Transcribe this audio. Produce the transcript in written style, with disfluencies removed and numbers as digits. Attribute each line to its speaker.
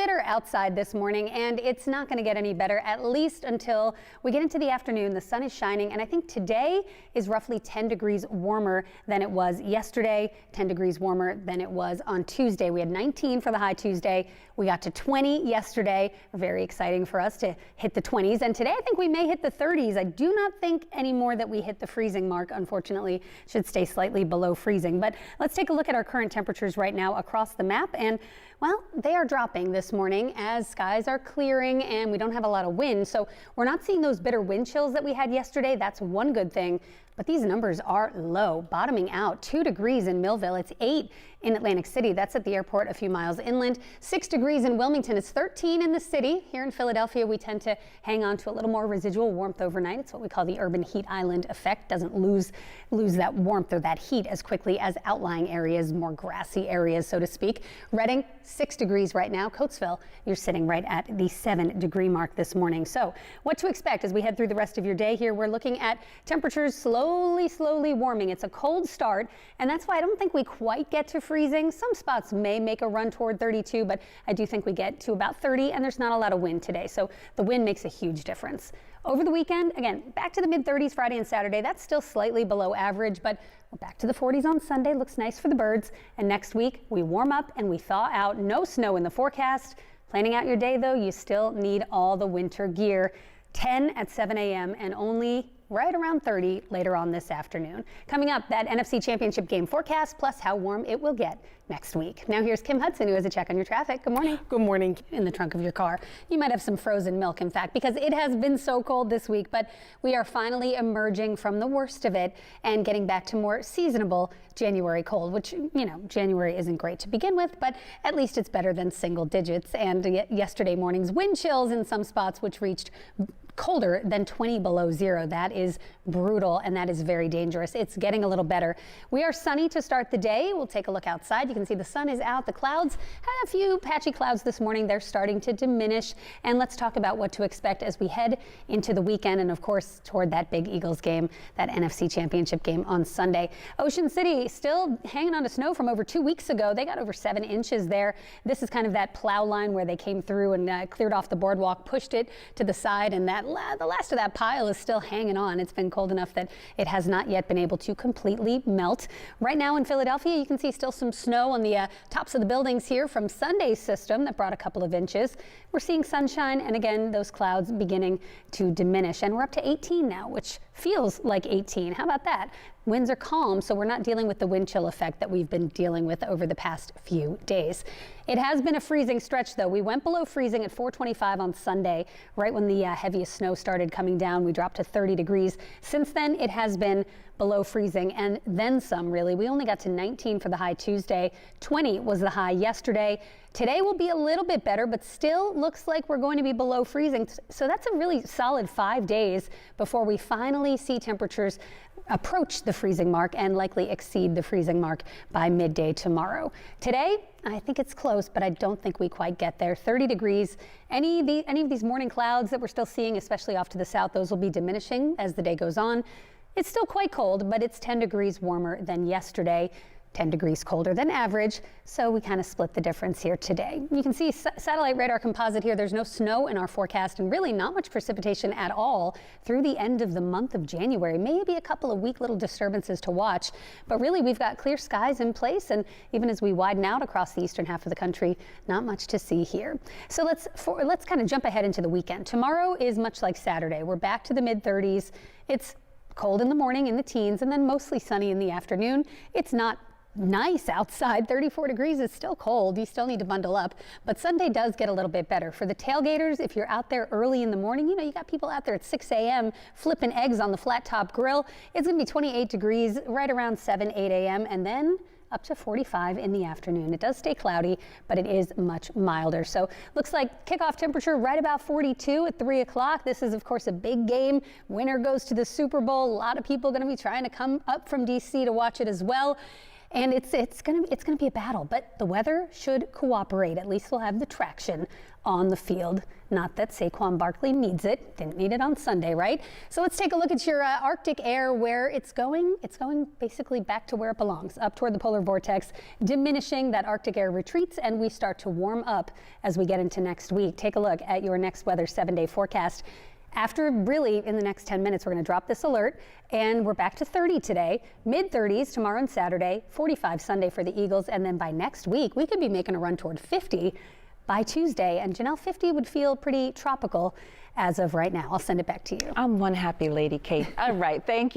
Speaker 1: better outside this morning, and it's not going to get any better, at least until we get into the afternoon. The sun is shining, and I think today is roughly 10 degrees warmer than it was yesterday, 10 degrees warmer than it was on Tuesday. We had 19 for the high Tuesday. We got to 20 yesterday. Very exciting for us to hit the 20s, and today I think we may hit the 30s. I do not think anymore that we hit the freezing mark. Unfortunately, should stay slightly below freezing. But let's take a look at our current temperatures right now across the map, and well, they are dropping this morning as skies are clearing and we don't have a lot of wind. So we're not seeing those bitter wind chills that we had yesterday. That's one good thing. But these numbers are low, bottoming out. 2 degrees in Millville. It's 8 in Atlantic City. That's at the airport a few miles inland. 6 degrees in Wilmington. It's 13 in the city. Here in Philadelphia, we tend to hang on to a little more residual warmth overnight. It's what we call the urban heat island effect. Doesn't lose that warmth or that heat as quickly as outlying areas, more grassy areas, so to speak. Reading, 6 degrees right now. Coatesville, you're sitting right at the 7-degree mark this morning. So what to expect as we head through the rest of your day here? We're looking at temperatures slowly warming. It's a cold start, and that's why I don't think we quite get to freezing. Some spots may make a run toward 32, but I do think we get to about 30, and there's not a lot of wind today, so the wind makes a huge difference. Over the weekend, again, back to the mid-30s Friday and Saturday. That's still slightly below average, but we're back to the 40s on Sunday. Looks nice for the birds. And next week, we warm up and we thaw out. No snow in the forecast. Planning out your day, though, you still need all the winter gear. 10 at 7 a.m. and only right around 30 later on this afternoon. Coming up, that NFC Championship game forecast, plus how warm it will get next week. Now here's Kim Hudson, who has a check on your traffic. Good morning.
Speaker 2: Good morning.
Speaker 1: In the trunk of your car. You might have some frozen milk, in fact, because it has been so cold this week, but we are finally emerging from the worst of it and getting back to more seasonable January cold, which, you know, January isn't great to begin with, but at least it's better than single digits. And yesterday morning's wind chills in some spots, which reached colder than 20 below zero. That is brutal, and that is very dangerous. It's getting a little better. We are sunny to start the day. We'll take a look outside. You can see the sun is out. The clouds had a few patchy clouds this morning. They're starting to diminish. And let's talk about what to expect as we head into the weekend and, of course, toward that big Eagles game, that NFC Championship game on Sunday. Ocean City still hanging on to snow from over 2 weeks ago. They got over 7 inches there. This is kind of that plow line where they came through and cleared off the boardwalk, pushed it to the side, and the last of that pile is still hanging on. It's been cold enough that it has not yet been able to completely melt. Right now in Philadelphia, you can see still some snow on the tops of the buildings here from Sunday's system that brought a couple of inches. We're seeing sunshine, and again, those clouds beginning to diminish. And we're up to 18 now, which feels like 18. How about that? Winds are calm, so we're not dealing with the wind chill effect that we've been dealing with over the past few days. It has been a freezing stretch, though. We went below freezing at 4:25 on Sunday, right when the heaviest snow started coming down. We dropped to 30 degrees. Since then, it has been below freezing and then some, really. We only got to 19 for the high Tuesday. 20 was the high yesterday. Today will be a little bit better, but still looks like we're going to be below freezing. So that's a really solid 5 days before we finally see temperatures approach the freezing mark and likely exceed the freezing mark by midday tomorrow. Today, I think it's close, but I don't think we quite get there. 30 degrees. Any of these morning clouds that we're still seeing, especially off to the south, those will be diminishing as the day goes on. It's still quite cold, but it's 10 degrees warmer than yesterday. 10 degrees colder than average, so we kind of split the difference here today. You can see satellite radar composite here. There's no snow in our forecast and really not much precipitation at all through the end of the month of January. Maybe a couple of weak little disturbances to watch, but really we've got clear skies in place, and even as we widen out across the eastern half of the country, not much to see here. So let's kind of jump ahead into the weekend. Tomorrow is much like Saturday. We're back to the mid-30s. It's cold in the morning in the teens and then mostly sunny in the afternoon. It's not nice outside. 34 degrees is still cold. You still need to bundle up, but Sunday does get a little bit better. For the tailgaters, if you're out there early in the morning, you know, you got people out there at 6 a.m. flipping eggs on the flat top grill. It's going to be 28 degrees right around 7, 8 a.m. and then up to 45 in the afternoon. It does stay cloudy, but it is much milder. So looks like kickoff temperature right about 42 at 3 o'clock. This is, of course, a big game. Winner goes to the Super Bowl. A lot of people going to be trying to come up from D.C. to watch it as well. And it's gonna be a battle, but the weather should cooperate. At least we'll have the traction on the field. Not that Saquon Barkley needs it. Didn't need it on Sunday, right? So let's take a look at your Arctic air, where it's going. It's going basically back to where it belongs, up toward the polar vortex, diminishing. That Arctic air retreats, and we start to warm up as we get into next week. Take a look at your next weather 7-day forecast. After really in the next 10 minutes, we're going to drop this alert, and we're back to 30 today, mid-30s tomorrow and Saturday, 45 Sunday for the Eagles, and then by next week, we could be making a run toward 50 by Tuesday. And Janelle, 50 would feel pretty tropical as of right now. I'll send it back to you.
Speaker 2: I'm one happy lady, Kate. All right, thank you.